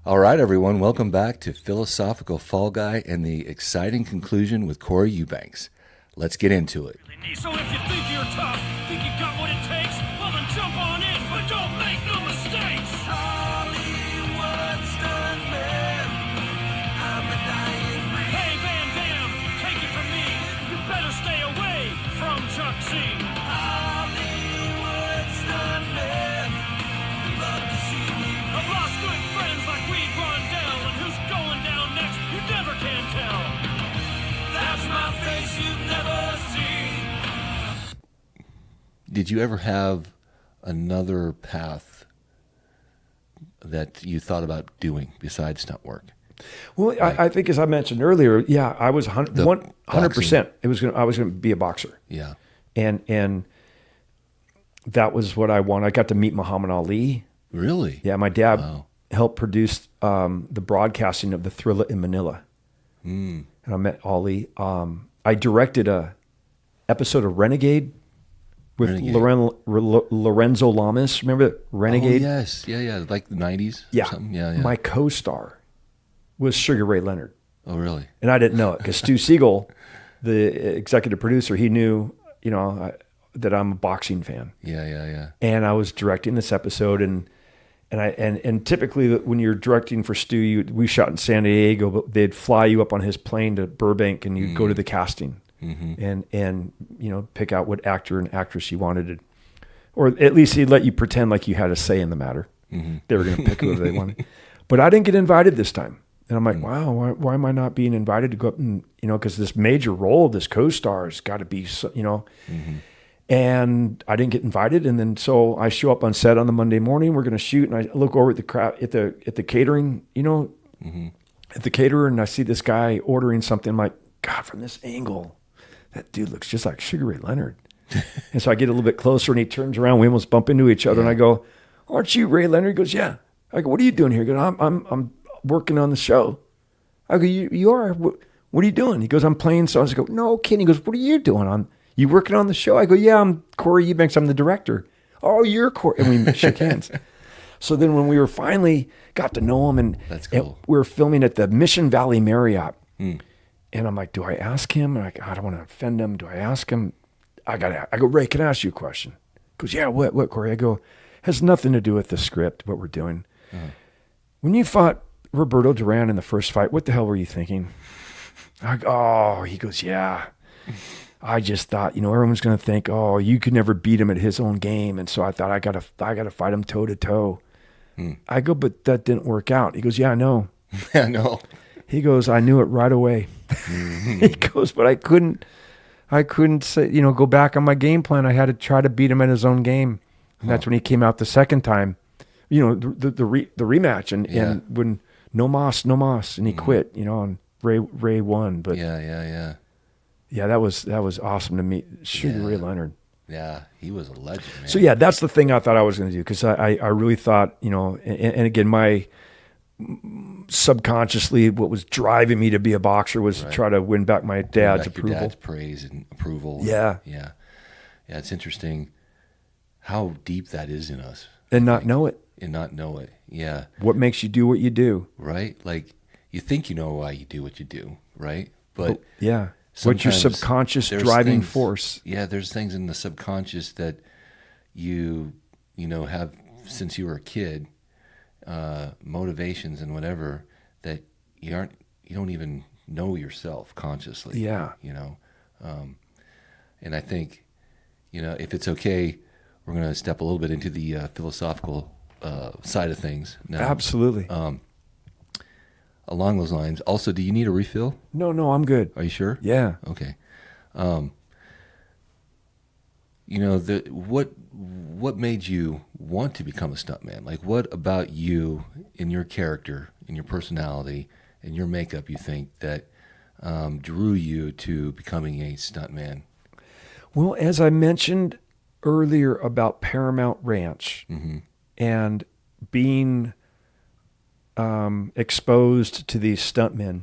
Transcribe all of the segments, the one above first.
All right, everyone, welcome back to Philosophical Fall Guy and the exciting conclusion with Corey Eubanks. Let's get into it. So if you think you're tough, think you got what it takes, well then jump on in, but don't make no mistakes. Hollywood stuntman, I'm a dying man. Hey Van Damme, take it from me, you better stay away from Chuck C. Hollywood stuntman, you love to see me. I've lost good friends like Reed Rondell, and who's going down next, you never can tell. That's my face you've never seen. Did you ever have another path that you thought about doing besides stunt work? Well, I think as I mentioned earlier, yeah, I was 100%. I was going to be a boxer. Yeah. And that was what I wanted. I got to meet Muhammad Ali. Really? Yeah, my dad helped produce the broadcasting of the Thriller in Manila. And I met Ali. I directed a episode of Renegade with Lorenzo Lamas. Remember Renegade? Oh, yes. Yeah. Like the 90s? Yeah. Or something? Yeah. My co-star was Sugar Ray Leonard. Oh, really? And I didn't know it because Stu Siegel, the executive producer, he knew, that I'm a boxing fan. Yeah. And I was directing this episode, and typically when you're directing for Stu, we shot in San Diego, but they'd fly you up on his plane to Burbank, and you'd go to the casting and pick out what actor and actress you wanted to, or at least he'd let you pretend like you had a say in the matter. They were going to pick whoever they wanted, but I didn't get invited this time. And I'm like, wow, why am I not being invited to go up and, because this major role, this co-star has got to be, and I didn't get invited. And then, so I show up on set on the Monday morning, we're going to shoot. And I look over at the crowd at the catering, at the caterer, and I see this guy ordering something. I'm like, God, from this angle, that dude looks just like Sugar Ray Leonard. And so I get a little bit closer, and he turns around. We almost bump into each other. And I go, aren't you Ray Leonard? He goes, yeah. I go, what are you doing here? He goes, I'm working on the show. I go, you are? What are you doing? He goes, I'm playing songs. I go, no kidding. He goes, what are you doing? You working on the show? I go, yeah, I'm Corey Eubanks. I'm the director. Oh, you're Corey. And we shook hands. So then when we were finally got to know him, That's cool. and we were filming at the Mission Valley Marriott. And I'm like, do I ask him? And I don't want to offend him. Do I ask him? I go, Ray, can I ask you a question? He goes, yeah, what, Corey? I go, has nothing to do with the script, what we're doing. When you fought Roberto Duran in the first fight, what the hell were you thinking? I go, oh, he goes, yeah. I just thought, everyone's going to think, oh, you could never beat him at his own game. And so I thought I got to fight him toe to toe. I go, but that didn't work out. He goes, yeah, I know. I know. He goes, I knew it right away. He goes, but I couldn't say, go back on my game plan. I had to try to beat him at his own game. And that's when he came out the second time, the rematch and when no mas, and he quit, and Ray won. But yeah, that was awesome to meet Sugar Ray Leonard. Yeah, he was a legend, man. So that's the thing I thought I was going to do, because I really thought, and again, my subconsciously, what was driving me to be a boxer was to try to win back my dad's approval. Your dad's praise and approval. Yeah. It's interesting how deep that is in us. And not know it. Yeah. What makes you do what you do? Right? Like, you think you know why you do what you do, right? But what's your subconscious driving force? Yeah, there's things in the subconscious that you have since you were a kid, motivations and whatever, that you don't even know yourself consciously. Yeah. And I think, if it's okay, we're going to step a little bit into the philosophical side of things now. Absolutely. Along those lines. Also, do you need a refill? No, I'm good. Are you sure? Yeah. Okay. What made you want to become a stuntman? Like, what about you, in your character, in your personality, in your makeup, you think that drew you to becoming a stuntman? Well, as I mentioned earlier about Paramount Ranch and being exposed to these stuntmen,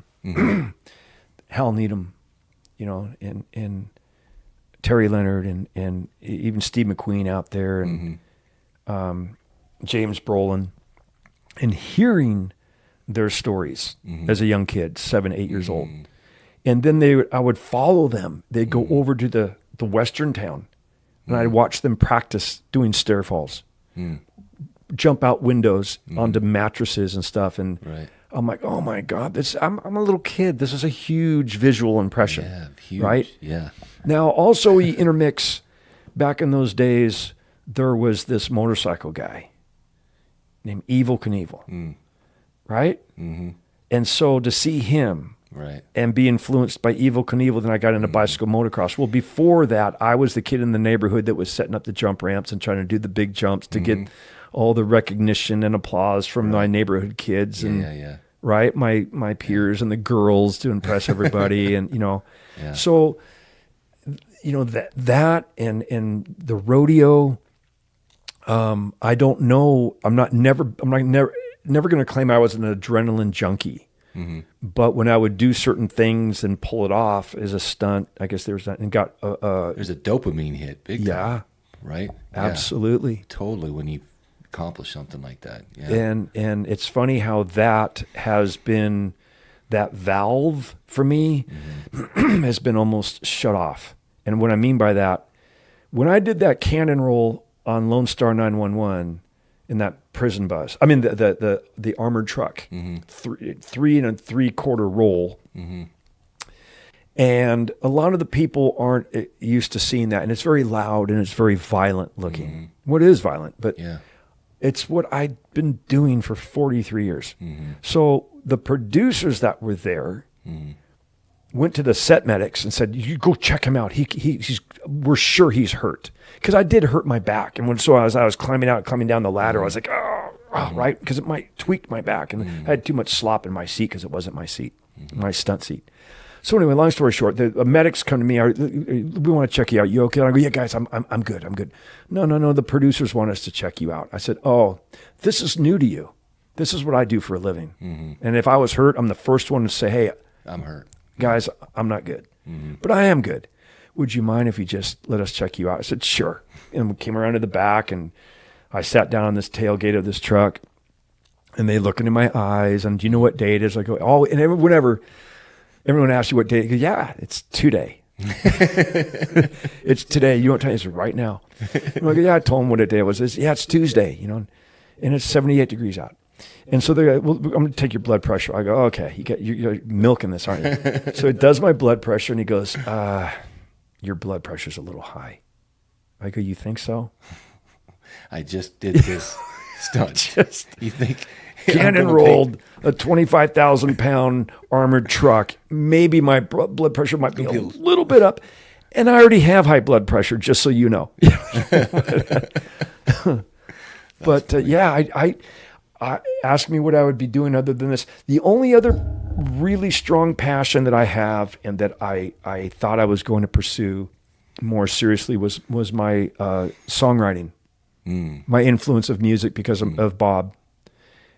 Hal Needham, and Terry Leonard and even Steve McQueen out there, and James Brolin, and hearing their stories as a young kid, 7, 8 years old. And then I would follow them. They'd go over to the western town, and I'd watch them practice doing stair falls, jump out windows onto mattresses and stuff. And I'm like, oh my God, I'm a little kid. This is a huge visual impression. Yeah, huge. Right? Yeah. Now, also we intermix, back in those days, there was this motorcycle guy named Evel Knievel, right? Mm-hmm. And so to see him and be influenced by Evel Knievel, then I got into bicycle motocross. Well, before that, I was the kid in the neighborhood that was setting up the jump ramps and trying to do the big jumps to get all the recognition and applause from my neighborhood kids and right, my peers and the girls to impress everybody, and so that and the rodeo. I don't know. I'm never going to claim I was an adrenaline junkie. But when I would do certain things and pull it off as a stunt, I guess there was that, and got there's a dopamine hit, big time, right? Absolutely, yeah, totally. When you accomplish something like that, and it's funny how that has been, that valve for me has been almost shut off. And what I mean by that, when I did that cannon roll on Lone Star 911 in that prison bus, I mean the armored truck, 3 3/4 roll, and a lot of the people aren't used to seeing that, and it's very loud and it's very violent looking. What is violent, but it's what I'd been doing for 43 years. So the producers that were there went to the set medics and said, "You go check him out. We're sure he's hurt." Because I did hurt my back. And so as I was climbing down the ladder, I was like, right? Because it might tweak my back. And I had too much slop in my seat because it wasn't my seat, my stunt seat. So anyway, long story short, the medics come to me. We want to check you out. You okay? I go, yeah, guys, I'm good. I'm good. No. The producers want us to check you out. I said, oh, this is new to you. This is what I do for a living. And if I was hurt, I'm the first one to say, hey, I'm hurt. Guys, I'm not good. But I am good. Would you mind if you just let us check you out? I said, sure. And we came around to the back, and I sat down on this tailgate of this truck, and they look into my eyes, and do you know what day it is? I go, oh, and whenever everyone asks you what day, I go, yeah, it's today. It's today. You want to tell me? I said, right now. And I go, yeah, I told them what day it was. Yeah, it's Tuesday, and it's 78 degrees out. And so they're like, well, I'm going to take your blood pressure. I go, okay, you're milking this, aren't you? So it does my blood pressure, and he goes, your blood pressure's a little high. I go, you think so? I just did this stunt. You think cannon rolled a 25,000-pound armored truck. Maybe my blood pressure might be a little bit up. And I already have high blood pressure, just so you know. But I asked me what I would be doing other than this. The only other really strong passion that I have and that I thought I was going to pursue more seriously was my songwriting, my influence of music because of Bob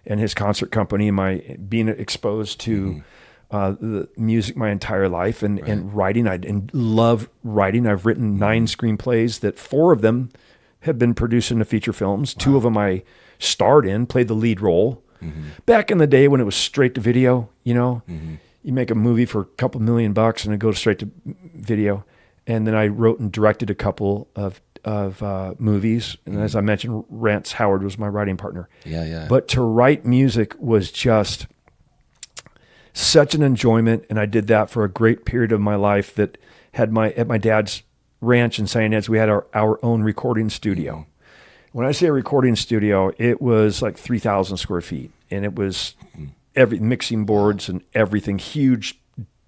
and his concert company, and my being exposed to the music my entire life and writing. I love writing. I've written 9 screenplays that 4 of them have been produced into feature films. 2 of them I starred in, played the lead role. Back in the day when it was straight to video, you make a movie for a couple $1 million and it goes straight to video. And then I wrote and directed a couple of movies. And as I mentioned, Rance Howard was my writing partner. Yeah. But to write music was just such an enjoyment. And I did that for a great period of my life that had at my dad's ranch in St. Ed's, we had our own recording studio. When I say a recording studio, it was like 3,000 square feet, and it was every mixing boards and everything, huge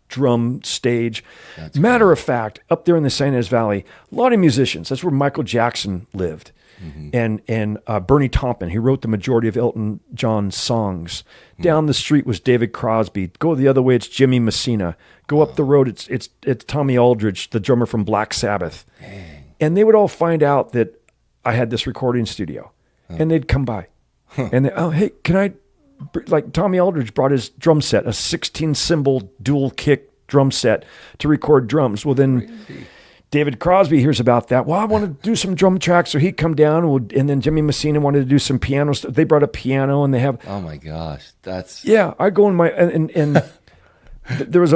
drum stage. Matter of fact, up there in the St. Ed's Valley, a lot of musicians. That's where Michael Jackson lived, and Bernie Taupin. He wrote the majority of Elton John's songs. Down the street was David Crosby. Go the other way, it's Jimmy Messina. Go up the road, it's Tommy Aldridge, the drummer from Black Sabbath. And they would all find out that I had this recording studio, and they'd come by, and hey, can I? Like Tommy Aldridge brought his drum set, a 16 cymbal dual kick drum set to record drums. Well, then David Crosby hears about that. Well, I want to do some drum tracks, so he'd come down, and then Jimmy Messina wanted to do some piano stuff. They brought a piano, and they have. Oh my gosh, that's I go in my and there was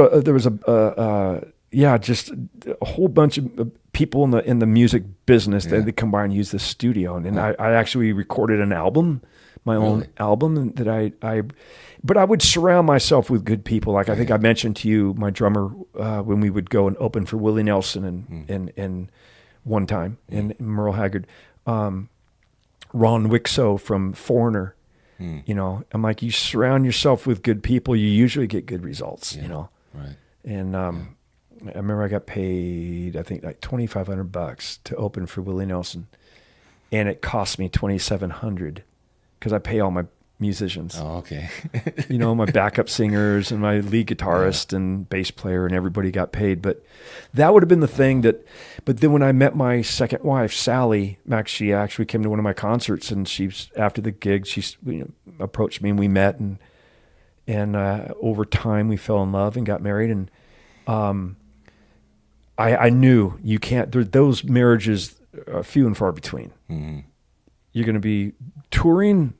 just a whole bunch of people in the music business that they come by and use the studio, and I actually recorded an album, my own album but I would surround myself with good people. Like I think I mentioned to you, my drummer, when we would go and open for Willie Nelson and one time, and Merle Haggard, Ron Wixow from Foreigner. You know, I'm like, you surround yourself with good people, you usually get good results. You know, right? And I remember I got paid, I think like $2,500 to open for Willie Nelson, and it cost me $2,700 because I pay all my musicians. Oh, okay. You know, my backup singers and my lead guitarist and bass player, and everybody got paid. But that would have been the thing but then when I met my second wife, Sally, Max, she actually came to one of my concerts, and after the gig, she approached me and we met, and over time we fell in love and got married. And I knew you can't, those marriages are few and far between. Mm-hmm. You're going to be touring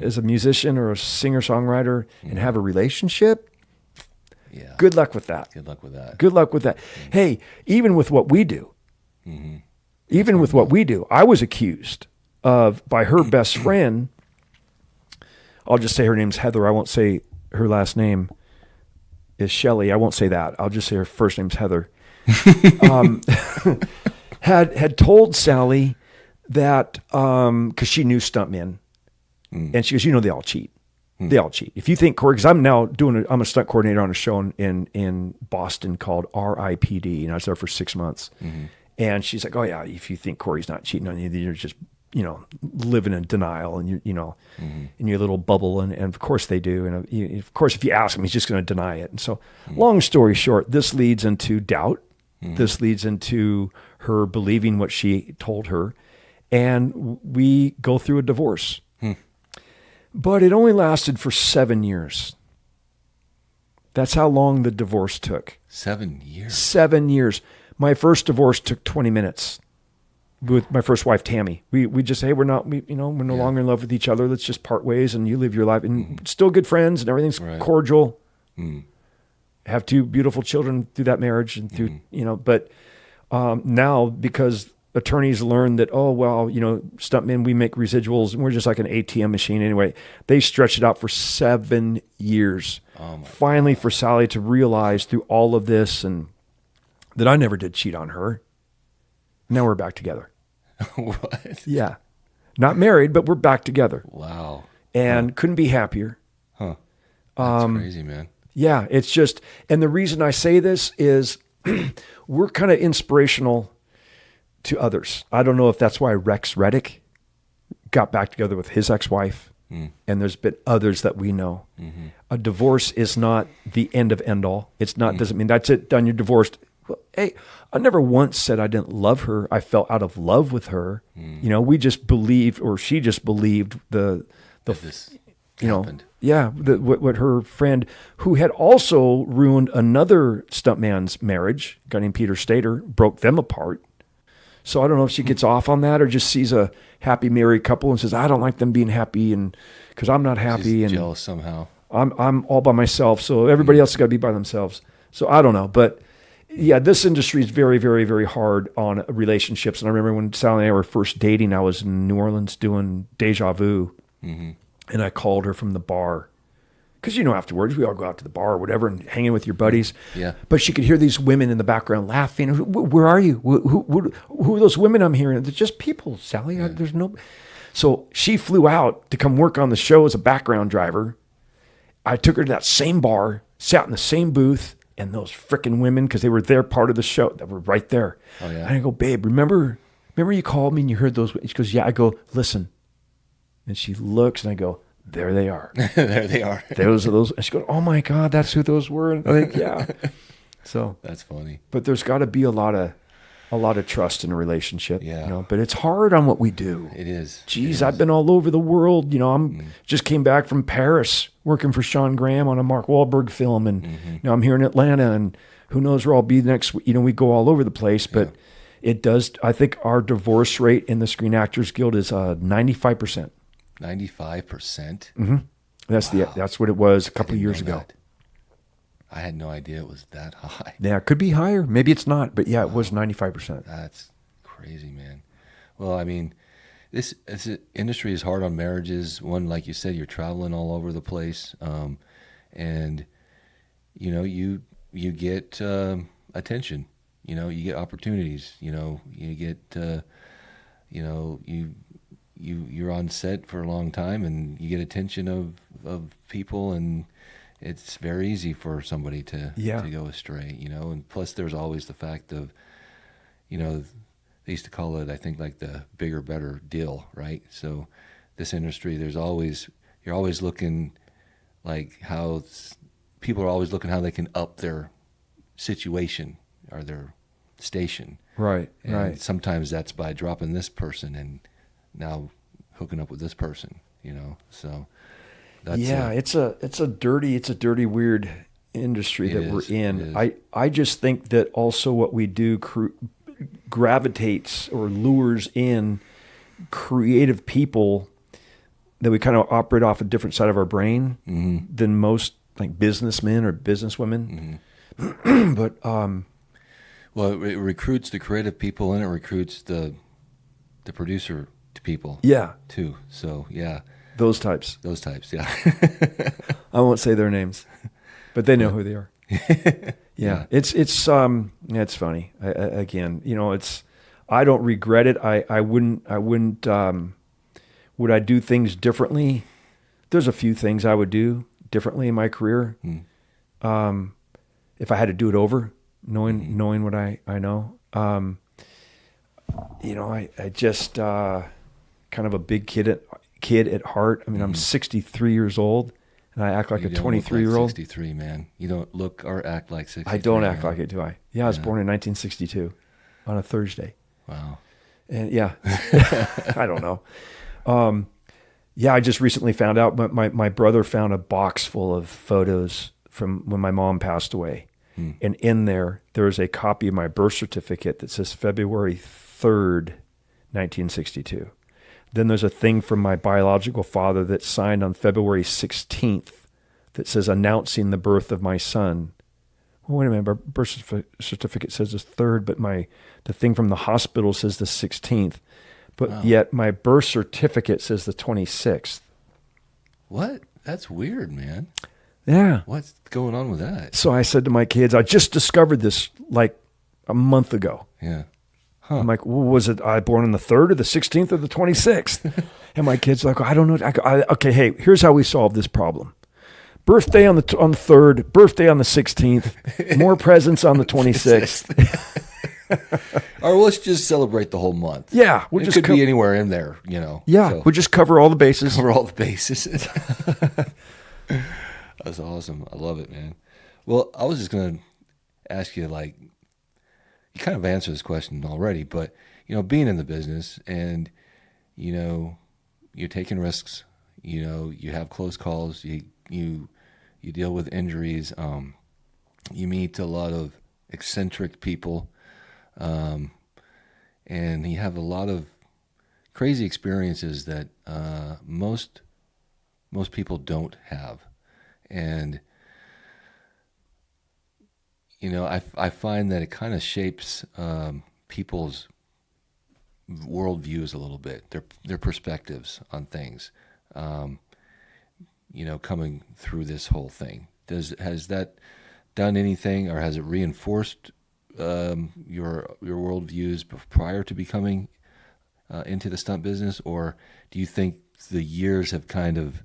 as a musician or a singer-songwriter and have a relationship. Yeah. Good luck with that. Good luck with that. Good luck with that. Mm-hmm. Hey, even with what we do, I was accused by her best friend. I'll just say her name's Heather. I won't say her last name is Shelley. I won't say that. I'll just say her first name's Heather. Had told Sally that because she knew stuntmen, and she goes, you know, they all cheat. They all cheat. If you think Corey, because I'm now I'm a stunt coordinator on a show in Boston called RIPD, and I was there for 6 months. And she's like, oh yeah, if you think Corey's not cheating on you, then you're just, you know, living in denial, and you know, in your little bubble. And of course they do. And of course, if you ask him, he's just going to deny it. And so, long story short, this leads into doubt. This leads into her believing what she told her, and we go through a divorce. But it only lasted for 7 years. That's how long the divorce took. 7 years? 7 years. My first divorce took 20 minutes with my first wife, Tammy. We just say, hey, we're no longer in love with each other. Let's just part ways, and you live your life. And still good friends, and everything's cordial. Have 2 beautiful children through that marriage, and through, you know, but now, because attorneys learn that, oh, well, you know, stuntmen, we make residuals, and we're just like an ATM machine anyway. They stretched it out for 7 years. Finally, for Sally to realize through all of this, and that I never did cheat on her. Now we're back together. What? Yeah. Not married, but we're back together. Wow. And couldn't be happier. Huh. That's crazy, man. Yeah, it's just, and the reason I say this is we're kind of inspirational to others. I don't know if that's why Rex Reddick got back together with his ex-wife, and there's been others that we know. A divorce is not the end of end all. It's not, doesn't mean that's it, done, you're divorced. Well, hey, I never once said I didn't love her. I fell out of love with her. You know, we just believed, or she just believed This you know, happened. what her friend, who had also ruined another stuntman's marriage, a guy named Peter Stater, broke them apart. So I don't know if she gets off on that or just sees a happy married couple and says, I don't like them being happy, and because I'm not happy. She's and jealous somehow. I'm all by myself, so everybody else has got to be by themselves. So I don't know, but yeah, this industry is very, very, very hard on relationships. And I remember when Sally and I were first dating, I was in New Orleans doing Deja Vu, and I called her from the bar. Because, you know, afterwards, we all go out to the bar or whatever and hang in with your buddies. Yeah. But she could hear these women in the background laughing. Where are you? Who are those women I'm hearing? They're just people, Sally. Yeah. There's no... So she flew out to come work on the show as a background driver. I took her to that same bar, sat in the same booth, and those frickin' women, because they were there part of the show, that were right there. Oh, yeah. And I go, babe, remember you called me and you heard those? She goes, yeah. I go, listen. And she looks, and I go, there they are. There they are. Those are those. And she goes, oh my God, that's who those were. And I'm like, yeah. So that's funny. But there's got to be a lot of trust in a relationship. Yeah. You know, but it's hard on what we do. It is. Geez, I've been all over the world. You know, just came back from Paris working for Sean Graham on a Mark Wahlberg film, and now I'm here in Atlanta, and Who knows where I'll be next week? We go all over the place, but it does. I think our divorce rate in the Screen Actors Guild is 95%. 95%? That's what it was a couple of years ago. That. I had no idea it was that high. Yeah, it could be higher. Maybe it's not, but yeah, it was 95%. That's crazy, man. Well, I mean, this industry is hard on marriages. One, like you said, you're traveling all over the place, and you get attention. You get opportunities. You get you're on set for a long time, and you get attention of people, and it's very easy for somebody to go astray. And plus, there's always the fact of, they used to call it, I think, like the bigger, better deal, right? So this industry, you're always looking like how people are always looking how they can up their situation or their station. Right, and right. sometimes that's by dropping this person and now hooking up with this person, so that's it's a dirty, weird industry that we're in. I just think that also what we do gravitates or lures in creative people that we kind of operate off a different side of our brain than most like businessmen or businesswomen. But well, it recruits the creative people and it recruits the producer to people. Yeah. Too. So yeah. Those types. Yeah. I won't say their names, but they know who they are. Yeah. It's funny. I don't regret it. I wouldn't, would I do things differently? There's a few things I would do differently in my career. If I had to do it over, knowing what I know, I just, kind of a big kid at heart. I mean, I'm 63 years old and I act like a 23-year-old. 63, man. You don't look or act like 63. I don't act like it, do I? Yeah, I was born in 1962 on a Thursday. Wow. And yeah, I don't know. I just recently found out, but my brother found a box full of photos from when my mom passed away. And in there is a copy of my birth certificate that says February 3rd, 1962. Then there's a thing from my biological father that's signed on February 16th that says announcing the birth of my son. Well, wait a minute, my birth certificate says the 3rd, but the thing from the hospital says the 16th. But yet my birth certificate says the 26th. What? That's weird, man. Yeah. What's going on with that? So I said to my kids, I just discovered this like a month ago. Yeah. Huh. I'm like, well, was I born on the 3rd or the 16th or the 26th? And my kids are like, I don't know. Okay, hey, here's how we solve this problem. Birthday on the 3rd, birthday on the 16th, more presents on the 26th. Or let's just celebrate the whole month. Yeah. It could be anywhere in there, Yeah, so. we'll just cover all the bases. Cover all the bases. That's awesome. I love it, man. Well, I was just going to ask you, like, you kind of answered this question already, but, being in the business and, you're taking risks, you have close calls, you deal with injuries, you meet a lot of eccentric people, and you have a lot of crazy experiences that most people don't have. And, I find that it kind of shapes people's worldviews a little bit, their perspectives on things, coming through this whole thing. Has that done anything, or has it reinforced your worldviews prior to becoming into the stunt business, or do you think the years have kind of,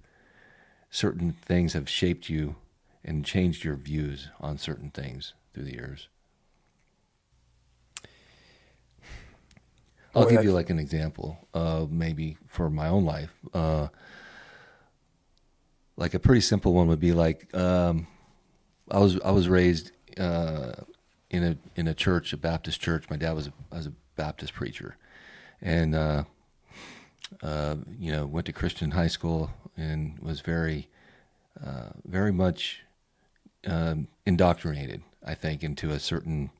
certain things have shaped you and changed your views on certain things through the years? I'll give you like an example, maybe for my own life. Like a pretty simple one would be like, I was raised in a church, a Baptist church. My dad was a Baptist preacher, and went to Christian high school and was very much indoctrinated, I think, into a certain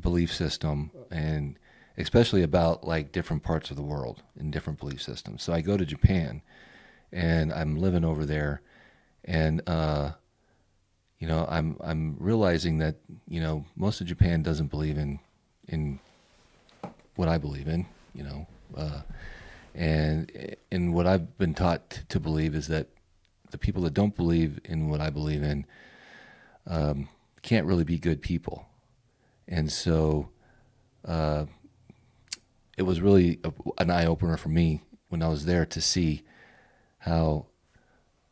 belief system, and especially about like different parts of the world and different belief systems. So I go to Japan, and I'm living over there, and I'm realizing that most of Japan doesn't believe in what I believe in, and what I've been taught to believe is that the people that don't believe in what I believe in can't really be good people. And so it was really an eye-opener for me when I was there to see how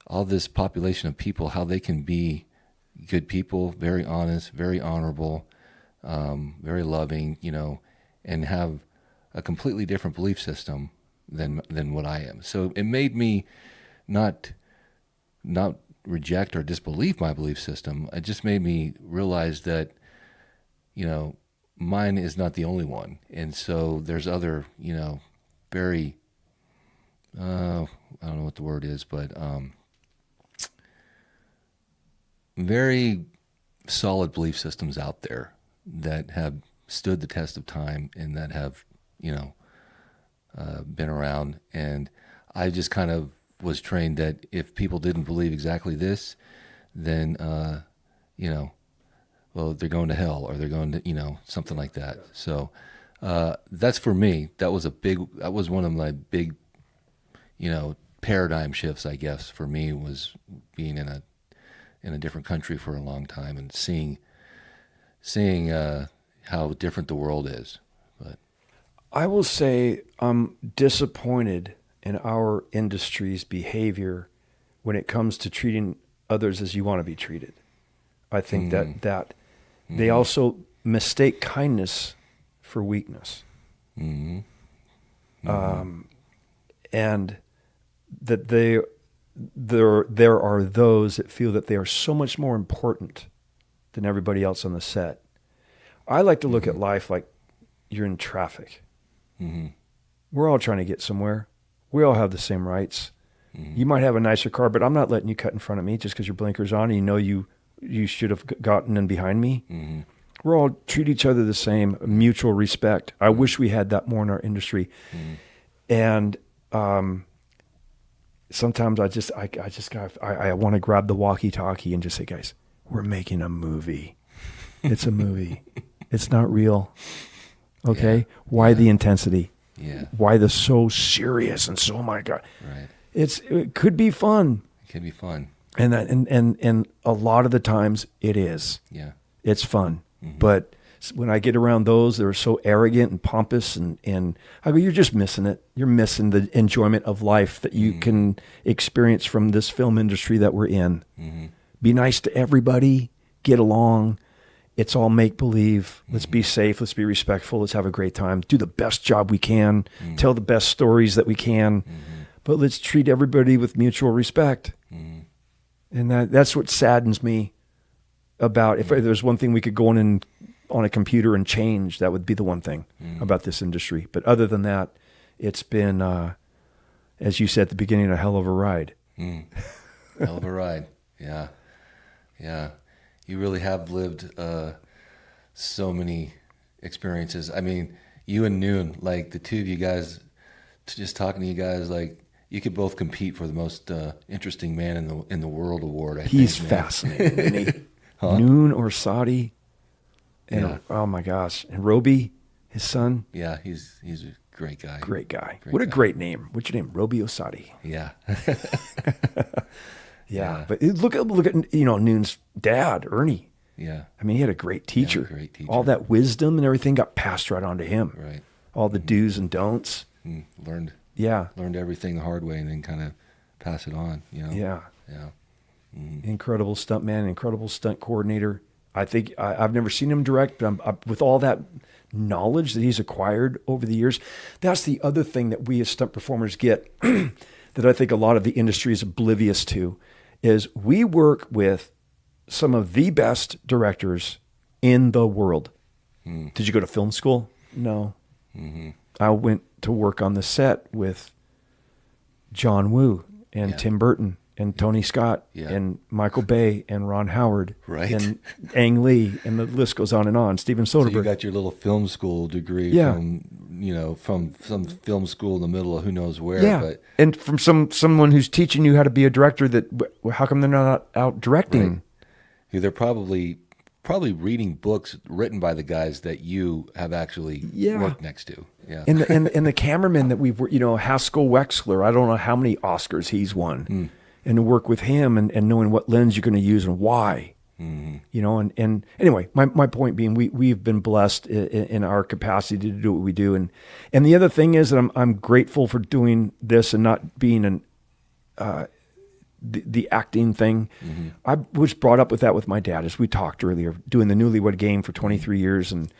all this population of people, how they can be good people, very honest, very honorable, very loving, and have a completely different belief system than what I am. So it made me not reject or disbelieve my belief system. It just made me realize that, mine is not the only one. And so there's other, very, I don't know what the word is, but very solid belief systems out there that have stood the test of time and that have, been around. And I just kind of was trained that if people didn't believe exactly this, then, well, they're going to hell, or they're going to, something like that. So that's for me. That was one of my big, paradigm shifts, I guess, for me, was being in a different country for a long time and seeing how different the world is. But I will say I'm disappointed in our industry's behavior when it comes to treating others as you want to be treated. I think that they also mistake kindness for weakness. And that there are those that feel that they are so much more important than everybody else on the set. I like to look at life like you're in traffic. We're all trying to get somewhere. We all have the same rights. You might have a nicer car, but I'm not letting you cut in front of me just because your blinker's on and you should have gotten in behind me. We're all treat each other the same, mutual respect. I wish we had that more in our industry. And sometimes I want to grab the walkie-talkie and just say, guys, we're making a movie. It's a movie. It's not real. Okay? Yeah. Why the intensity? Yeah. Why the so serious and so, oh my God. Right. It could be fun. It could be fun. And a lot of the times it is. Yeah. It's fun. But when I get around those that are so arrogant and pompous and I go, you're just missing it. You're missing the enjoyment of life that you can experience from this film industry that we're in. Be nice to everybody. Get along. It's all make-believe. Let's be safe. Let's be respectful. Let's have a great time. Do the best job we can. Tell the best stories that we can. But let's treat everybody with mutual respect. And that's what saddens me about, if there's one thing we could go in on a computer and change, that would be the one thing about this industry. But other than that, it's been, as you said at the beginning, a hell of a ride. Hell of a ride. Yeah. Yeah. You really have lived so many experiences. I mean, you and Noon, like the two of you guys, just talking to you guys, like you could both compete for the most interesting man in the world award. He's fascinating, isn't he? Huh? Noon or Sadi, and Yeah. oh my gosh, and Roby, his son. Yeah, he's a great guy. Great guy. Great What a guy. great name. What's your name? Roby Osadi. Yeah. Yeah. But look at Noon's dad, Ernie. Yeah. I mean, he had a great teacher. great teacher. All that wisdom and everything got passed right on to him. Right. All the do's and don'ts. Learned Yeah. everything the hard way and then kind of pass it on. Yeah. Yeah. Incredible stuntman, incredible stunt coordinator. I think I've never seen him direct, but with all that knowledge that he's acquired over the years, that's the other thing that we as stunt performers get that I think a lot of the industry is oblivious to, is we work with some of the best directors in the world. Did you go to film school? No. I went to work on the set with John Woo and Tim Burton and Tony Scott Yeah. and Michael Bay and Ron Howard Right. and Ang Lee, and the list goes on and on. Steven So Soderbergh. you got your little film school degree Yeah. from some film school in the middle of who knows where. yeah, But and from someone who's teaching you how to be a director. How come they're not out directing? Right. They're probably reading books written by the guys that you have actually worked next to. Yeah. And the cameraman that we've, Haskell Wexler, I don't know how many Oscars he's won. And to work with him and knowing what lens you're going to use and why. And anyway, my point being, we've been blessed in our capacity to do what we do. And the other thing is that I'm grateful for doing this and not being the acting thing. I was brought up with that with my dad, as we talked earlier, doing the Newlywed Game for 23 years and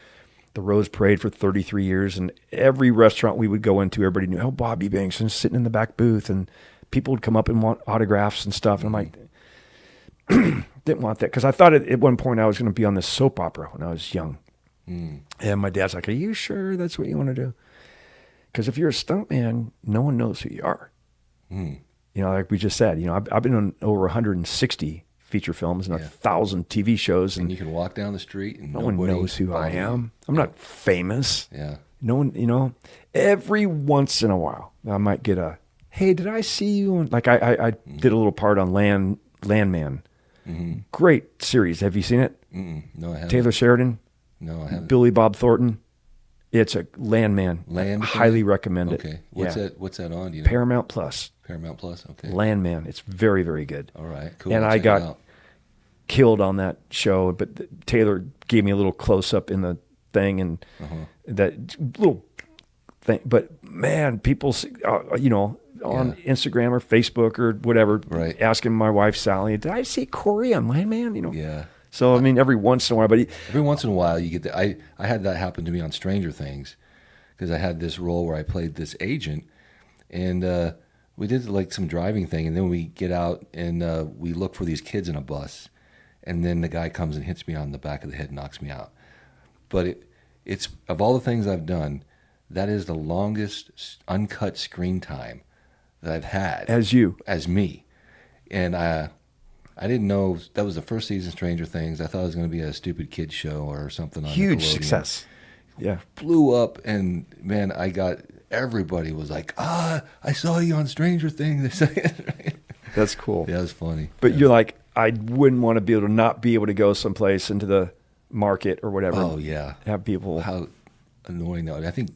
the Rose Parade for 33 years. And every restaurant we would go into, everybody knew, Bob Eubanks is sitting in the back booth, and people would come up and want autographs and stuff. And I'm like, didn't want that. Because I thought at one point I was going to be on this soap opera when I was young. And my dad's like, are you sure that's what you want to do? Because if you're a stuntman, no one knows who you are. Like we just said, I've been on over 160 feature films and 1,000 TV shows. And you can walk down the street and no one knows who I am. I'm not famous. Yeah. No one, every once in a while, I might get a, hey, did I see you? Like I did a little part on Landman. Great series. Have you seen it? No, I haven't. Taylor Sheridan? No, I haven't. Billy Bob Thornton? It's a Landman. Land? I highly recommend it. Okay. What's that on? Do you know? Paramount Plus. Paramount Plus? Okay. Landman. It's very, very good. All right. Cool. And I'll I check it got out. killed on that show, but Taylor gave me a little close up in the thing and that little thing. But man, people, on Instagram or Facebook or whatever, asking my wife Sally, did I see Corey on Landman? Yeah. So I mean, every once in a while, but every once in a while you get that. I had that happen to me on Stranger Things, because I had this role where I played this agent, and we did like some driving thing, and then we get out and we look for these kids in a bus, and then the guy comes and hits me on the back of the head and knocks me out. But it's of all the things I've done, that is the longest uncut screen time that I've had as me, and I didn't know that was the first season of Stranger Things. I thought it was going to be a stupid kid show or something. On huge Nickelodeon. Success. Yeah, blew up, and man, everybody was like, I saw you on Stranger Things. That's cool. Yeah, it was funny. But you're like, I wouldn't want to be able to not be able to go someplace into the market or whatever. Oh yeah, have people. How annoying that. I think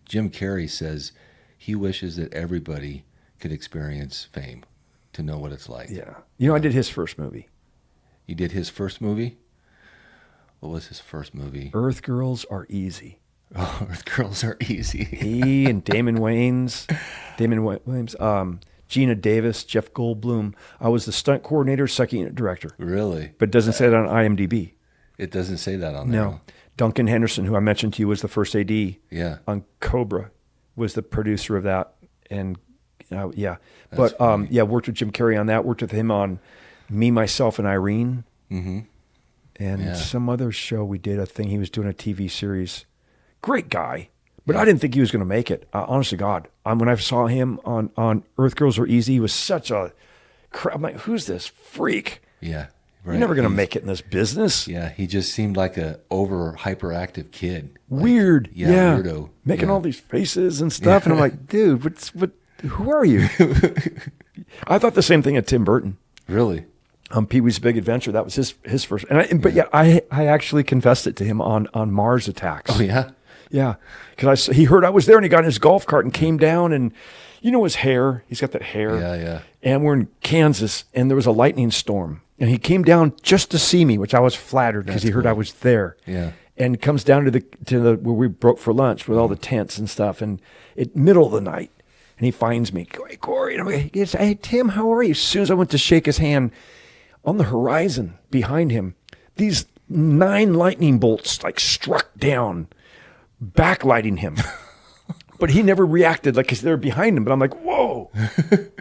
Jim Carrey says he wishes that everybody could experience fame to know what it's like. Yeah. I did his first movie. You did his first movie? What was his first movie? Earth Girls Are Easy. Oh, Earth Girls Are Easy. He and Damon Wayans, Gina Davis, Jeff Goldblum. I was the stunt coordinator, second unit director. Really? But it doesn't say that on IMDb. It doesn't say that on there. No. Duncan Henderson, who I mentioned to you, was the first AD on Cobra, was the producer of that. And worked with Jim Carrey on that. Worked with him on Me, Myself, and Irene. And some other show we did, a thing he was doing, a TV series. Great guy. But I didn't think he was going to make it. Honest to God. When I saw him on Earth Girls Are Easy, he was such a crap. I'm like, who's this freak? Yeah. Right. You're never going to make it in this business. Yeah, he just seemed like a over hyperactive kid. Weird. Yeah. Weirdo. Making all these faces and stuff. And I'm like, dude, who are you? I thought the same thing of Tim Burton. Really? Pee-wee's Big Adventure. That was his first. But I actually confessed it to him on Mars Attacks. Oh yeah, yeah. Because he heard I was there, and he got in his golf cart and came down, and his hair. He's got that hair. Yeah. And we're in Kansas, and there was a lightning storm, and he came down just to see me, which I was flattered because he heard I was there. Yeah. And comes down to the where we broke for lunch with all the tents and stuff, and middle of the night. And he finds me, hey, Corey. And I'm like, hey, Tim, how are you? As soon as I went to shake his hand, on the horizon behind him, these 9 lightning bolts struck down, backlighting him. But he never reacted because they were behind him. But I'm like, whoa,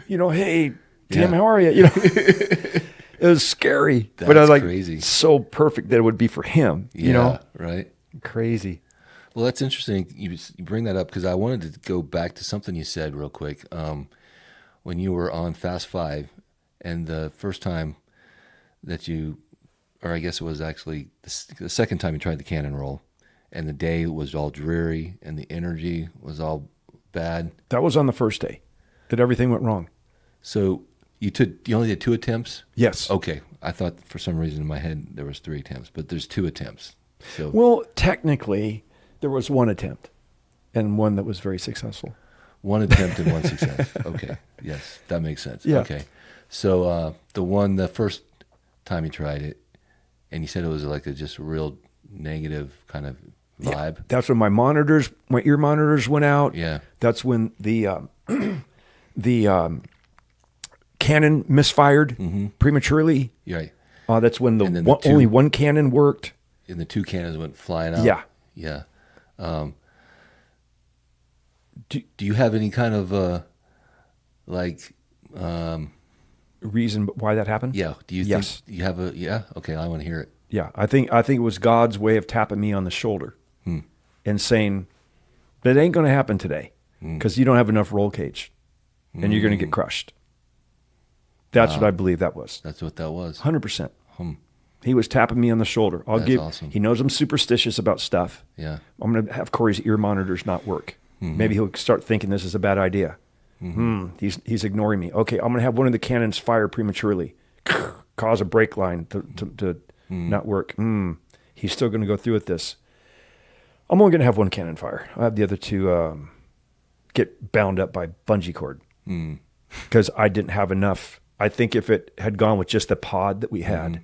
hey, Tim, how are you? It was scary. But I was like, crazy. So perfect that it would be for him. Right. Crazy. Well, that's interesting. You bring that up because I wanted to go back to something you said real quick. When you were on Fast Five, And the first time that you, or I guess it was actually the second time you tried the cannon roll, and the day was all dreary and the energy was all bad. That was on the first day that everything went wrong. So you only did 2 attempts? Yes. Okay. I thought for some reason in my head there was 3 attempts, but there's 2 attempts. So Well, technically, there was 1 attempt and one that was very successful. 1 attempt and 1 success. Okay. Yes, that makes sense. Yeah. Okay. So the first time you tried it, and you said it was like just a real negative kind of vibe. That's when my ear monitors went out. Yeah. That's when the cannon misfired prematurely. Right. That's when And then only one cannon worked. And the 2 cannons went flying out. Yeah. Yeah. Do you have any kind of Reason why that happened? yeah? Do you Yes. think you have a yeah? Okay, I want to hear it. Yeah, I think it was God's way of tapping me on the shoulder and saying, "That ain't going to happen today because you don't have enough roll cage, and you're going to get crushed." That's what I believe that was. That's what that was. 100%. He was tapping me on the shoulder. That's awesome. He knows I'm superstitious about stuff. Yeah. I'm going to have Corey's ear monitors not work. Maybe he'll start thinking this is a bad idea. He's ignoring me. Okay, I'm going to have one of the cannons fire prematurely, cause a brake line to not work. He's still going to go through with this. I'm only going to have 1 cannon fire. I have the other 2 get bound up by bungee cord because I didn't have enough. I think if it had gone with just the pod that we had,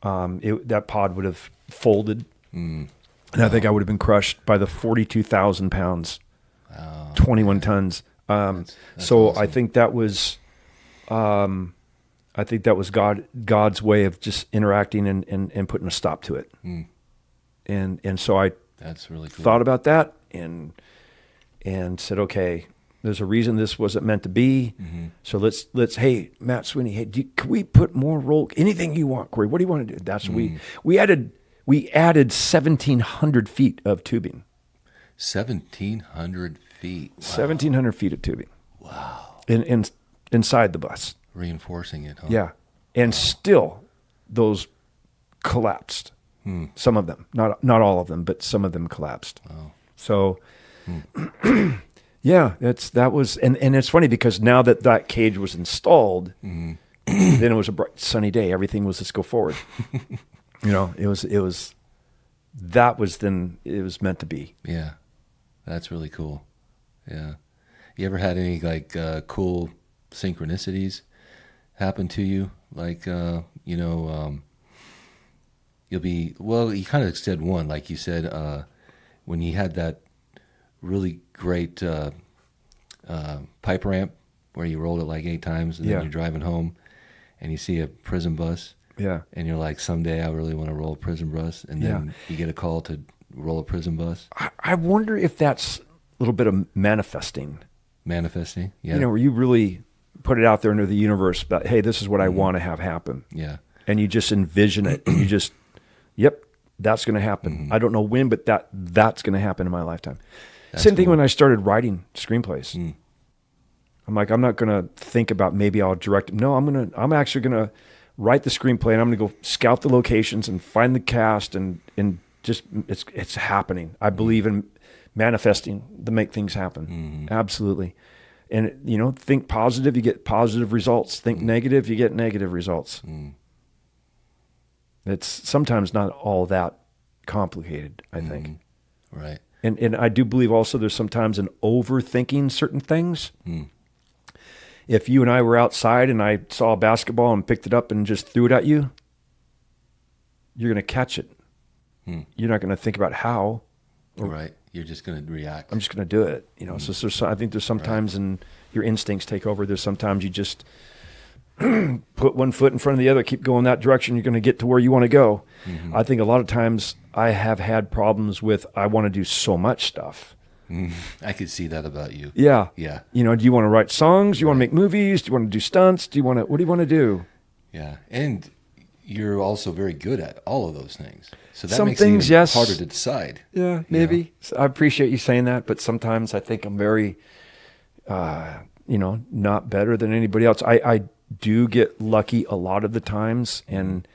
that pod would have folded. And I think I would have been crushed by the 42,000 pounds, 21 tons. That's So awesome. I think that was, God's way of just interacting and putting a stop to it. And so I That's really cool. thought about that and said, okay, there's a reason this wasn't meant to be. So let's, hey, Matt Sweeney, hey, can we put more roll, anything you want, Corey, what do you want to do? That's we added 1,700 feet of tubing. 1,700 feet. Wow. 1,700 feet of tubing. Wow. Inside the bus. Reinforcing it, huh? Yeah. And still those collapsed. Some of them, not all of them, but some of them collapsed. Wow. So yeah, that was, and it's funny because now that cage was installed, then it was a bright sunny day. Everything was, let's go forward. It was meant to be. Yeah. That's really cool. Yeah. You ever had any cool synchronicities happen to you? You kind of said one, like you said, when you had that really great pipe ramp where you rolled it like 8 times and then you're driving home and you see a prison bus. Yeah. And you're like, someday I really want to roll a prison bus. And then you get a call to roll a prison bus. I wonder if that's a little bit of manifesting. Manifesting, yeah. Where you really put it out there into the universe about, hey, this is what I want to have happen. Yeah. And you just envision it. And you just, yep, that's going to happen. I don't know when, but that's going to happen in my lifetime. Same thing when I started writing screenplays. I'm like, I'm not going to think about maybe I'll direct them. No, I'm actually going to write the screenplay and I'm going to go scout the locations and find the cast and just, it's happening. I believe in manifesting to make things happen. Absolutely. And, think positive, you get positive results. Think negative, you get negative results. It's sometimes not all that complicated, I think. Right. And I do believe also there's sometimes an overthinking certain things. If you and I were outside and I saw a basketball and picked it up and just threw it at you, you're going to catch it. You're not going to think about how. Right. You're just going to react. I'm just going to do it. So I think there's sometimes in your instincts take over. There's sometimes you just put one foot in front of the other, keep going that direction. You're going to get to where you want to go. I think a lot of times I have had problems with, I want to do so much stuff. I could see that about you. Yeah. Yeah. Do you want to write songs? Do you want to make movies? Do you want to do stunts? What do you want to do? Yeah. And you're also very good at all of those things. So that Some makes things, it even yes. harder to decide. Yeah, maybe. So I appreciate you saying that, but sometimes I think I'm very, not better than anybody else. do get lucky a lot of the times, and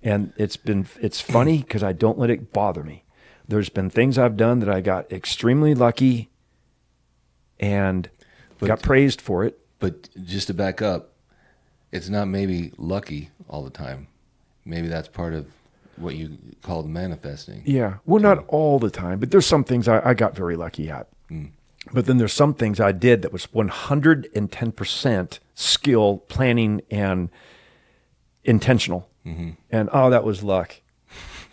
it's funny because I don't let it bother me. There's been things I've done that I got extremely lucky and got praised for it. But just to back up, it's not maybe lucky all the time. Maybe that's part of what you call manifesting. Yeah. Well, not all the time, but there's some things I got very lucky at. But then there's some things I did that was 110% skill, planning, and intentional. And, oh, that was luck.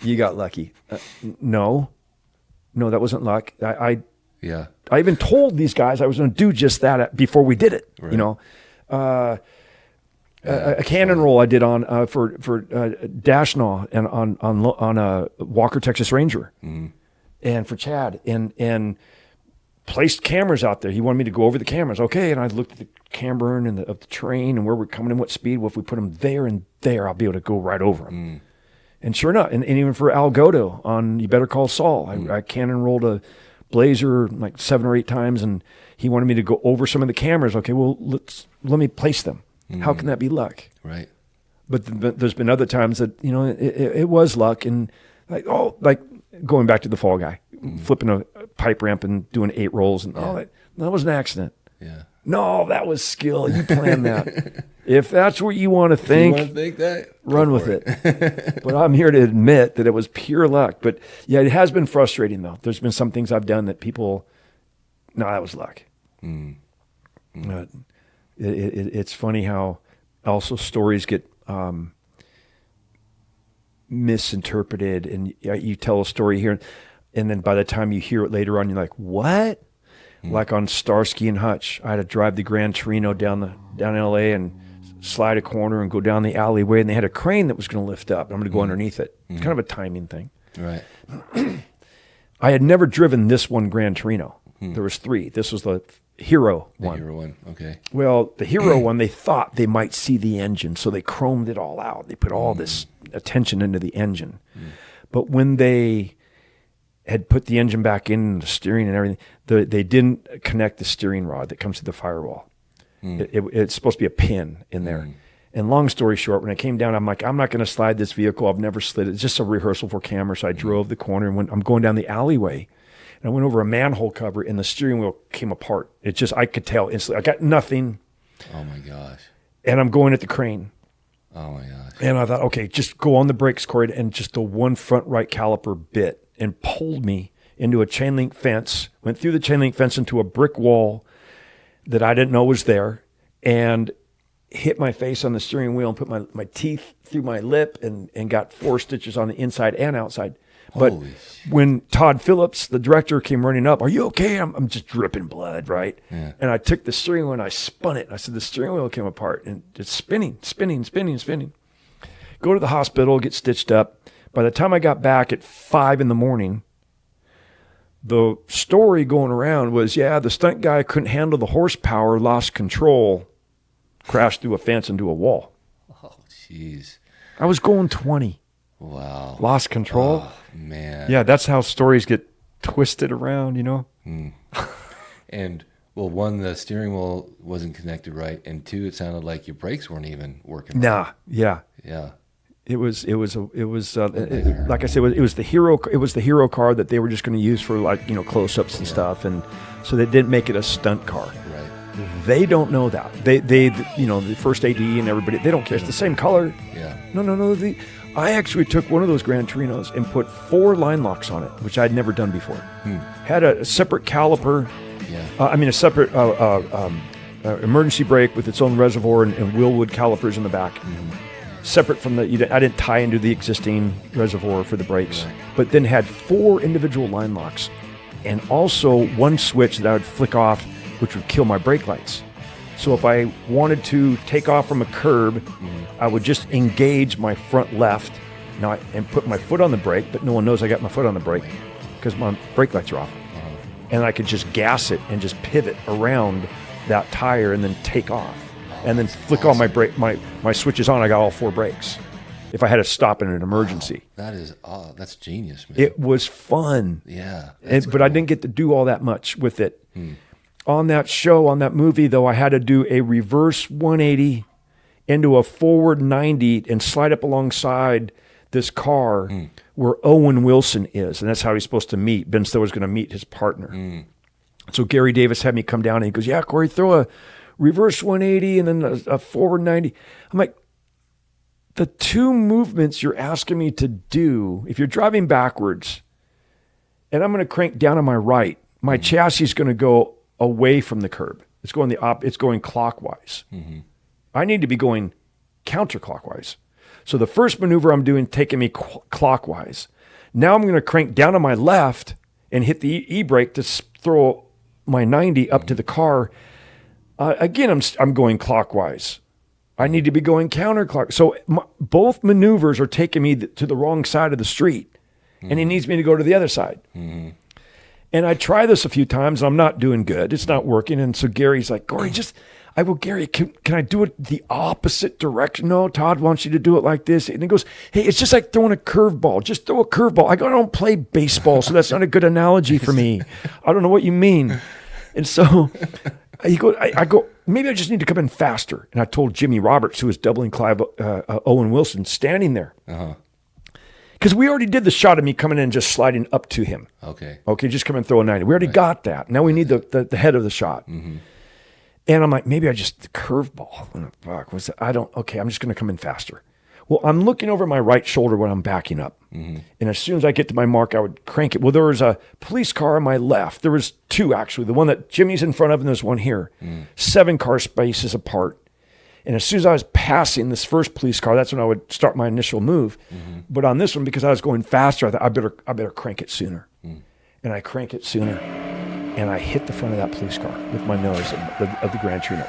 You got lucky. No, that wasn't luck. I even told these guys I was going to do just that before we did it. Right. You know, a cannon roll I did on for Dashnaw and on a Walker Texas Ranger, and for Chad, and placed cameras out there. He wanted me to go over the cameras. Okay, and I looked at the camber and of the terrain and where we're coming in, what speed. Well, if we put them there and there, I'll be able to go right over them. And sure enough, and even for Al Godo on You Better Call Saul, I cannon rolled a Blazer like 7 or 8 times, and he wanted me to go over some of the cameras. Okay, well, let me place them. How can that be luck? Right. But there's been other times that, you know, it was luck, and like going back to the Fall Guy, flipping a pipe ramp and doing 8 rolls, and that was an accident. Yeah. No, that was skill. You planned that. If that's what you want to think, that, run with it. But I'm here to admit that it was pure luck. But yeah, it has been frustrating though. There's been some things I've done that people, no, that was luck. It's funny how also stories get misinterpreted, and you tell a story here, and then by the time you hear it later on, you're like, what? Like on Starsky and Hutch, I had to drive the Gran Torino down LA and slide a corner and go down the alleyway, and they had a crane that was going to lift up. I'm going to go underneath it. It's kind of a timing thing. Right. I had never driven this one Gran Torino. There was 3. This was the Hero one. The Hero one, okay. Well, the Hero one, they thought they might see the engine, so they chromed it all out. They put all this attention into the engine. But when they had put the engine back in, the steering and everything, they didn't connect the steering rod that comes to the firewall. It's supposed to be a pin in there. And long story short, when I came down, I'm like, I'm not going to slide this vehicle. I've never slid it. It's just a rehearsal for camera. So I drove the corner, and when I'm going down the alleyway, and I went over a manhole cover, and the steering wheel came apart. It just, I could tell instantly. I got nothing. Oh my gosh. And I'm going at the crane. Oh my gosh. And I thought, okay, just go on the brakes, Corey, and just the one front right caliper bit, and pulled me into a chain link fence, went through the chain link fence into a brick wall that I didn't know was there, and hit my face on the steering wheel and put my teeth through my lip and got 4 stitches on the inside and outside. But when Todd Phillips, the director, came running up, are you okay? I'm just dripping blood, right? Yeah. And I took the steering wheel and I spun it. And I said, the steering wheel came apart, and it's spinning. Go to the hospital, get stitched up. By the time I got back at 5 a.m, the story going around was, the stunt guy couldn't handle the horsepower, lost control, crashed through a fence into a wall. Oh, jeez. I was going 20. Wow. Lost control. Oh, man. Yeah, that's how stories get twisted around, you know? And, well, 1, the steering wheel wasn't connected right, and 2, it sounded like your brakes weren't even working. Nah, yeah. Yeah. It was like I said, it was the Hero car that they were just going to use for, like, you know, close-ups and stuff, and so they didn't make it a stunt car. Right. They don't know that. They you know, the first AD and everybody, they don't care. It's the same color. Yeah. No. I actually took one of those Gran Torinos and put 4 line locks on it, which I'd never done before. Had a separate caliper. Yeah. A separate emergency brake with its own reservoir and Willwood calipers in the back. Separate from I didn't tie into the existing reservoir for the brakes, right. But then had 4 individual line locks, and also 1 switch that I would flick off, which would kill my brake lights. So if I wanted to take off from a curb, I would just engage my front left and put my foot on the brake, but no one knows I got my foot on the brake because my brake lights are off. And I could just gas it and just pivot around that tire and then take off. And then flick all my brake, my switches on. I got all 4 brakes. If I had to stop in an emergency, that's genius, man. It was fun. Yeah, but I didn't get to do all that much with it. On that show, on that movie, though, I had to do a reverse 180 into a forward 90 and slide up alongside this car where Owen Wilson is. And that's how he's supposed to meet. Ben Stiller's going to meet his partner. So Gary Davis had me come down and he goes, yeah, Corey, throw a reverse 180 and then a forward 90. I'm like, the two movements you're asking me to do, if you're driving backwards and I'm going to crank down on my right, my chassis is going to go away from the curb. It's going it's going clockwise. I need to be going counterclockwise. So the first maneuver I'm doing taking me clockwise. Now I'm going to crank down on my left and hit the e-brake to throw my 90 up to the car. Again, I'm going clockwise. I need to be going counterclockwise. So both maneuvers are taking me to the wrong side of the street, and he needs me to go to the other side. And I try this a few times. I'm not doing good. It's not working. And so Gary's like, Corey, I go, Gary, can I do it the opposite direction? No, Todd wants you to do it like this. And he goes, hey, it's just like throwing a curveball. Just throw a curveball. I go, I don't play baseball, so that's not a good analogy for me. I don't know what you mean. And so I go, maybe I just need to come in faster. And I told Jimmy Roberts, who was doubling Clive Owen Wilson, standing there. Because we already did the shot of me coming in and just sliding up to him. Okay, just come and throw a 90. We already got that. Now we need the head of the shot. And I'm like, maybe I just curveball. I'm just going to come in faster. Well, I'm looking over my right shoulder when I'm backing up. And as soon as I get to my mark, I would crank it. Well, there was a police car on my left. There was two, actually. The one that Jimmy's in front of, and there's one here. 7 car spaces apart. And as soon as I was passing this first police car, that's when I would start my initial move. But on this one, because I was going faster, I thought I better crank it sooner. And I crank it sooner. And I hit the front of that police car with my nose of the Gran Torino.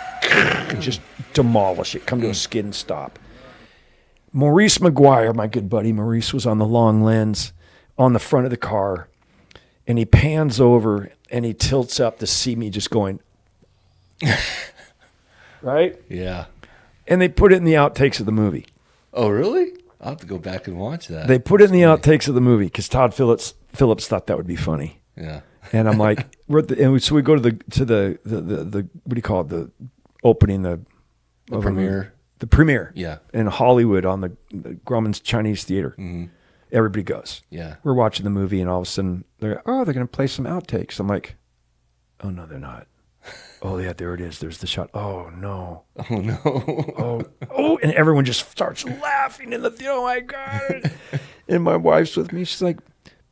And just demolish it, come to a skid and stop. Maurice McGuire, my good buddy Maurice, was on the long lens on the front of the car. And he pans over and he tilts up to see me just going, right? Yeah. And they put it in the outtakes of the movie. Oh, really? I'll have to go back and watch that. They put it in the outtakes of the movie because Todd Phillips thought that would be funny. Yeah. And I'm like, so we go to the what do you call it? The opening, the premiere. The premiere. Yeah. In Hollywood on the Grauman's Chinese Theater. Everybody goes. Yeah. We're watching the movie and all of a sudden they're going to play some outtakes. I'm like, oh no, they're not. Oh yeah, there it is. There's the shot. Oh no. Oh no. Oh, and everyone just starts laughing in the theater. Oh my God. And my wife's with me. She's like,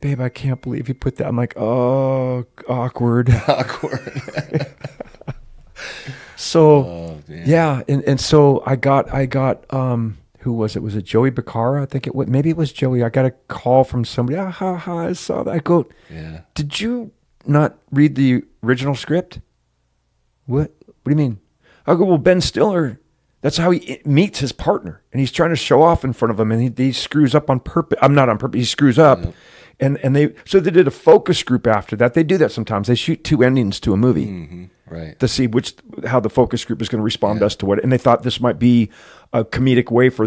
babe, I can't believe you put that. I'm like, oh, awkward. Awkward. So, yeah. And so I got, who was it? Was it Joey Becerra? I think maybe it was Joey. I got a call from somebody. I saw that. I go, yeah. Did you not read the original script? What do you mean? I go, well, Ben Stiller, that's how he meets his partner. And he's trying to show off in front of him. And he screws up on purpose. I'm not on purpose. He screws up. Yeah. And they did a focus group after that. They do that sometimes. They shoot 2 endings to a movie, right? To see how the focus group is going to respond best to what. And they thought this might be a comedic way for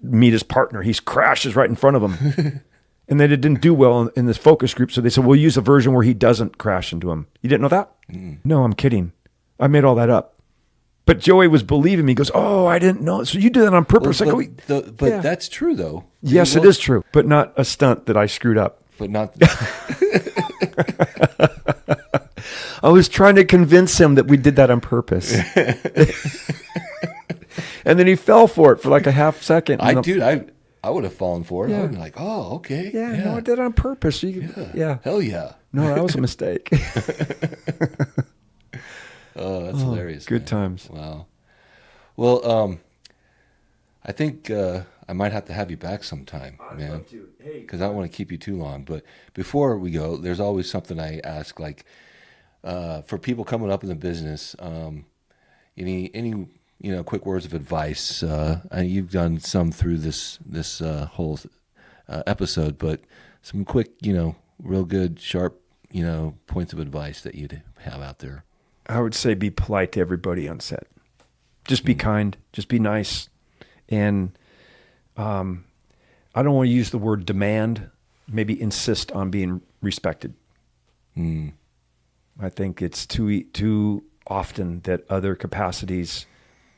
meet his partner. He crashes right in front of him, and they didn't do well in this focus group. So they said, we'll use a version where he doesn't crash into him. You didn't know that? No, I'm kidding. I made all that up. But Joey was believing me. He goes, oh, I didn't know. So you did that on purpose. But that's true, though. Yes, it is true. But not a stunt that I screwed up. But not. I was trying to convince him that we did that on purpose. And then he fell for it for like a half second. I would have fallen for it. I would have been like, oh, okay. Yeah, no, I did it on purpose. Yeah. Hell yeah. No, that was a mistake. Oh, that's hilarious. Good man. Times. Wow. Well, I think I might have to have you back sometime, man. Because I don't want to keep you too long. But before we go, there's always something I ask, like for people coming up in the business, any quick words of advice. You've done some through this whole episode, but some quick, real good, sharp, points of advice that you'd have out there. I would say be polite to everybody on set. Just be kind. Just be nice. And I don't want to use the word demand. Maybe insist on being respected. I think it's too often that other capacities,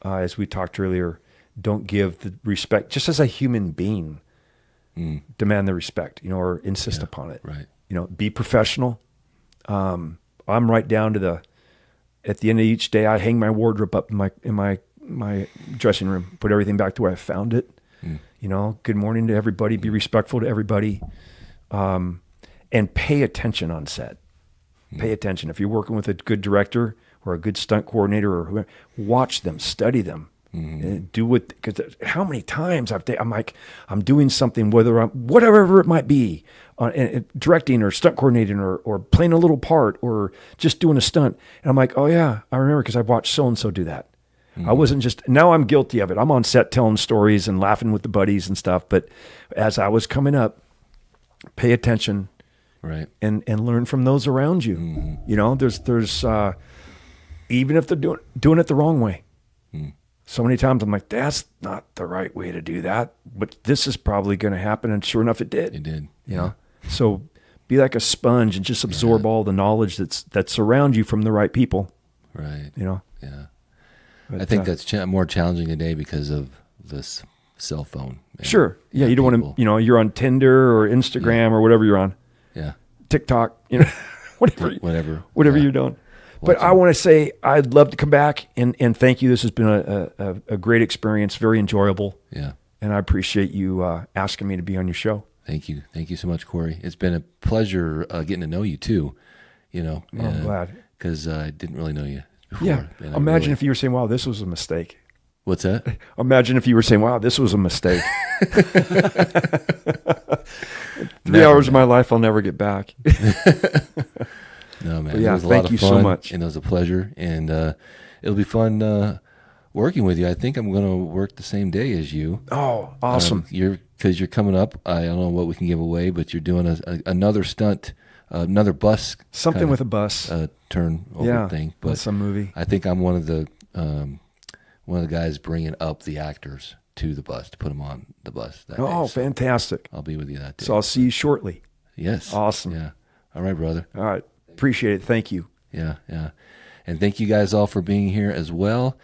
as we talked earlier, don't give the respect, just as a human being, demand the respect, or insist upon it. Right. Be professional. I'm right down to at the end of each day, I hang my wardrobe up in my dressing room, put everything back to where I found it. Good morning to everybody, be respectful to everybody, and pay attention on set. Pay attention. If you're working with a good director or a good stunt coordinator or whoever, watch them, study them. Do it, because how many times I'm like, I'm doing something, whatever it might be, directing or stunt coordinating or playing a little part or just doing a stunt. And I'm like, oh yeah, I remember because I watched so-and-so do that. I wasn't now I'm guilty of it. I'm on set telling stories and laughing with the buddies and stuff. But as I was coming up, pay attention, right, and learn from those around you. There's even if they're doing it the wrong way. So many times I'm like, that's not the right way to do that, but this is probably going to happen. And sure enough, it did. It did. So be like a sponge and just absorb all the knowledge that's around you from the right people. Right. Yeah. But I think that's more challenging today because of this cell phone. Sure. Yeah. You don't want to, you're on Tinder or Instagram or whatever you're on. Yeah. TikTok, whatever you're doing. But I want to say I'd love to come back and thank you. This has been a great experience, very enjoyable. Yeah. And I appreciate you asking me to be on your show. Thank you. Thank you so much, Corey. It's been a pleasure getting to know you too, I'm glad. Because I didn't really know you before. Yeah. Imagine if you were saying, wow, this was a mistake. What's that? Imagine if you were saying, wow, this was a mistake. 3 hours of my life I'll never get back. No, man. But yeah, it was a thank lot of you fun, so much. And it was a pleasure. And it'll be fun working with you. I think I'm going to work the same day as you. Oh, awesome. Because you're coming up. I don't know what we can give away, but you're doing another stunt, another bus. Something with a bus. Turn over thing. But some movie. I think I'm one of the guys bringing up the actors to the bus, to put them on the bus. That day. So fantastic. I'll be with you that day. So I'll see you shortly. Yes. Awesome. Yeah. All right, brother. All right. Appreciate it. Thank you. Yeah. And thank you guys all for being here as well.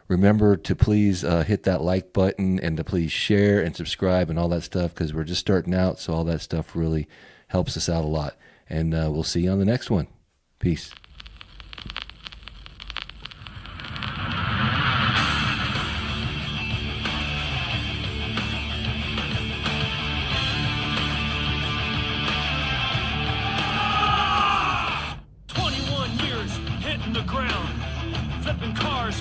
Remember to please hit that like button and to please share and subscribe and all that stuff, because we're just starting out, so all that stuff really helps us out a lot. And we'll see you on the next one. Peace.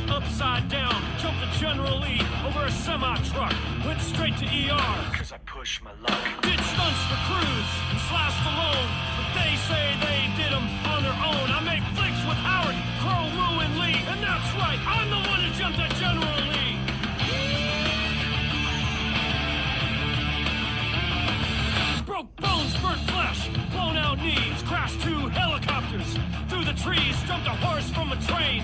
Upside down, jumped a General Lee over a semi-truck, went straight to ER, cause I pushed my luck. Did stunts for crews and slashed alone, but they say they did them on their own. I make flicks with Howard, Crow, Wu, and Lee, and that's right, I'm the one who jumped at General Lee. Broke bones, burnt flesh, blown out knees, crashed 2 helicopters, through the trees, jumped a horse from a train.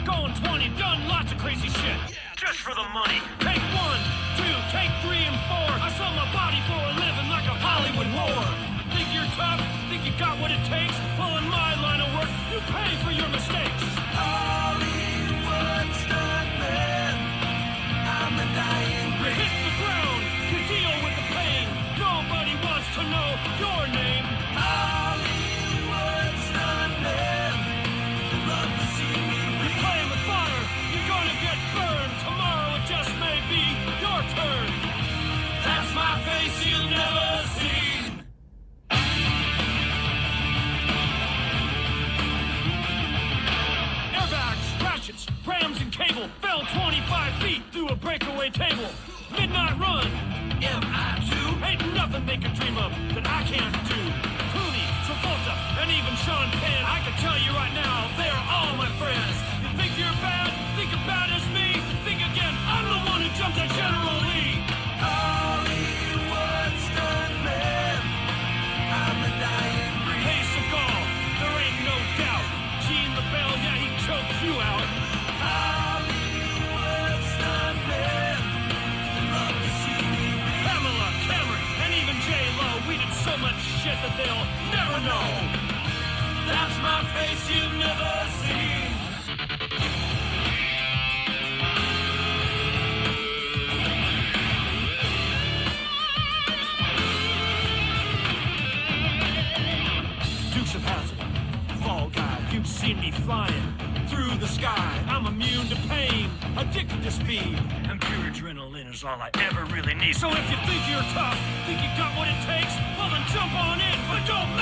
Going 20, done lots of crazy shit. Just for the money. Take 1, 2, take 3 and 4. I sell my body for a living like a Hollywood whore. Think you're tough? Think you got what it takes? Well, in my line of work, you pay for your mistakes. Hollywood stuntman, I'm a dying breed. You hit the ground, you deal with the pain. Nobody wants to know your name. Hollywood stuntman, you love to see me. Playing with fire, you're gonna get burned. Tomorrow it just may be your turn. That's my face you'll never see. Airbags, ratchets, rams, and cable fell 25 feet through a breakaway table. Midnight run, MI2. Ain't nothing they can dream of that I can't do. Clooney, Travolta, and even Sean Penn. I can tell you right now, they're all my friends. Think you're bad? Think as bad as me? Think again, I'm the one who jumped at General Lee. Hollywood stuntman, I'm a dying breed. Hey, Seagal, there ain't no doubt. Gene LaBelle, yeah, he choked you out. Hollywood stuntman, love to see me bleed. Pamela, Cameron, and even J-Lo, we did so much shit that they'll never know. That's my face you've never seen. flying through the sky. I'm immune to pain, addicted to speed, and pure adrenaline is all I ever really need. So if you think you're tough, think you got what it takes, well then jump on in, but don't